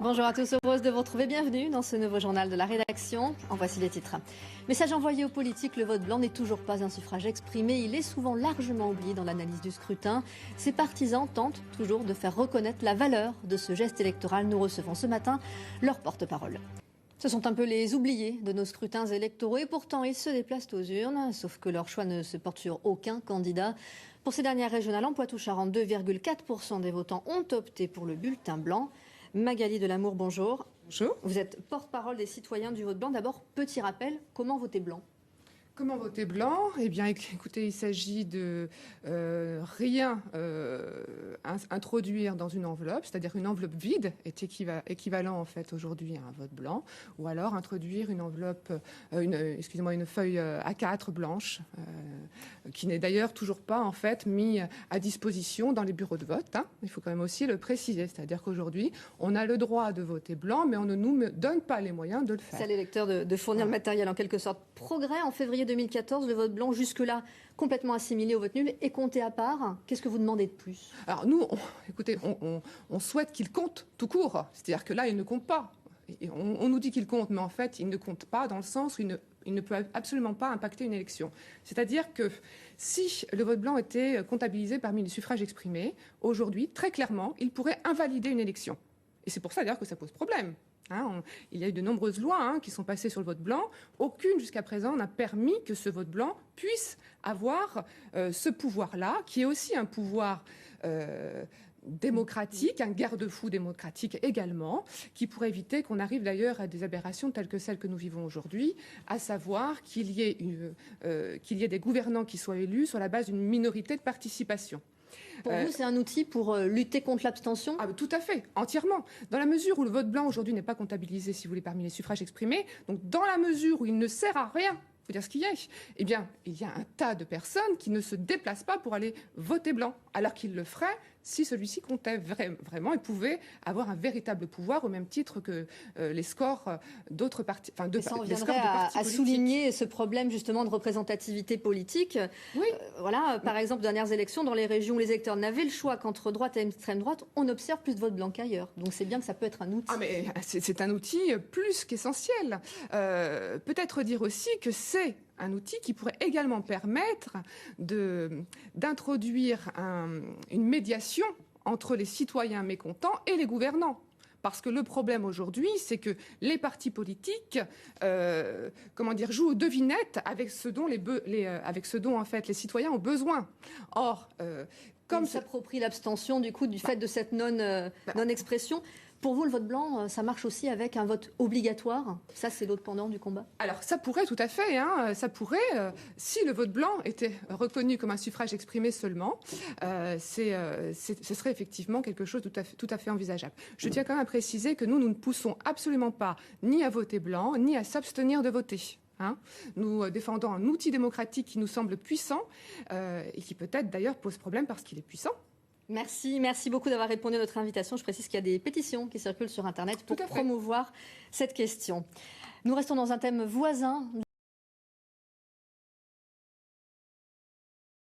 Bonjour à tous, heureuse de vous retrouver. Bienvenue dans ce nouveau journal de la rédaction. En voici les titres. Message envoyé aux politiques, le vote blanc n'est toujours pas un suffrage exprimé. Il est souvent largement oublié dans l'analyse du scrutin. Ses partisans tentent toujours de faire reconnaître la valeur de ce geste électoral. Nous recevons ce matin leur porte-parole. Ce sont un peu les oubliés de nos scrutins électoraux et pourtant ils se déplacent aux urnes, sauf que leur choix ne se porte sur aucun candidat. Pour ces dernières régionales en Poitou-Charentes, 2,4% des votants ont opté pour le bulletin blanc. Magali Delamour, bonjour. Bonjour. Vous êtes porte-parole des citoyens du vote blanc. D'abord, petit rappel, comment voter blanc ? Comment voter blanc ? Eh bien, écoutez, il s'agit de rien introduire dans une enveloppe, c'est-à-dire une enveloppe vide est équivalent en fait aujourd'hui à un vote blanc, ou alors introduire une enveloppe, une feuille A4 blanche, qui n'est d'ailleurs toujours pas en fait mis à disposition dans les bureaux de vote. Il faut quand même aussi le préciser, c'est-à-dire qu'aujourd'hui, on a le droit de voter blanc, mais on ne nous donne pas les moyens de le faire. C'est à l'électeur de fournir le matériel en quelque sorte. Progrès en février 2014, le vote blanc jusque-là complètement assimilé au vote nul est compté à part. Qu'est-ce que vous demandez de plus ? Alors nous, on souhaite qu'il compte tout court. C'est-à-dire que là, il ne compte pas. On nous dit qu'il compte, mais en fait, il ne compte pas dans le sens où il ne peut absolument pas impacter une élection. C'est-à-dire que si le vote blanc était comptabilisé parmi les suffrages exprimés, aujourd'hui, très clairement, il pourrait invalider une élection. Et c'est pour ça d'ailleurs que ça pose problème. Il y a eu de nombreuses lois qui sont passées sur le vote blanc. Aucune jusqu'à présent n'a permis que ce vote blanc puisse avoir ce pouvoir-là, qui est aussi un pouvoir démocratique, un garde-fou démocratique également, qui pourrait éviter qu'on arrive d'ailleurs à des aberrations telles que celles que nous vivons aujourd'hui, à savoir qu'il y ait des gouvernants qui soient élus sur la base d'une minorité de participation. Pour vous, c'est un outil pour lutter contre l'abstention ? Tout à fait, entièrement. Dans la mesure où le vote blanc aujourd'hui n'est pas comptabilisé, si vous voulez, parmi les suffrages exprimés, donc dans la mesure où il ne sert à rien, il faut dire ce qu'il y a, eh bien, il y a un tas de personnes qui ne se déplacent pas pour aller voter blanc, alors qu'ils le feraient si celui-ci comptait vraiment et pouvait avoir un véritable pouvoir au même titre que les scores d'autres partis. Ça, on viendrait à souligner ce problème justement de représentativité politique. Oui. Par exemple, dernières élections, dans les régions où les électeurs n'avaient le choix qu'entre droite et extrême droite, on observe plus de vote blanc qu'ailleurs. Donc c'est bien que ça peut être un outil. Mais c'est un outil plus qu'essentiel. Peut-être dire aussi que c'est un outil qui pourrait également permettre d'introduire une médiation entre les citoyens mécontents et les gouvernants. Parce que le problème aujourd'hui, c'est que les partis politiques, jouent aux devinettes avec ce dont en fait les citoyens ont besoin. Or, comme s'approprie l'abstention du fait de cette non-expression. Pour vous, le vote blanc, ça marche aussi avec un vote obligatoire. Ça, c'est l'autre pendant du combat. Alors, ça pourrait tout à fait. Ça pourrait, si le vote blanc était reconnu comme un suffrage exprimé seulement, ce serait effectivement quelque chose de tout à fait envisageable. Je tiens quand même à préciser que nous ne poussons absolument pas ni à voter blanc, ni à s'abstenir de voter. Nous défendons un outil démocratique qui nous semble puissant et qui peut-être d'ailleurs pose problème parce qu'il est puissant. Merci beaucoup d'avoir répondu à notre invitation. Je précise qu'il y a des pétitions qui circulent sur Internet pour promouvoir cette question. Nous restons dans un thème voisin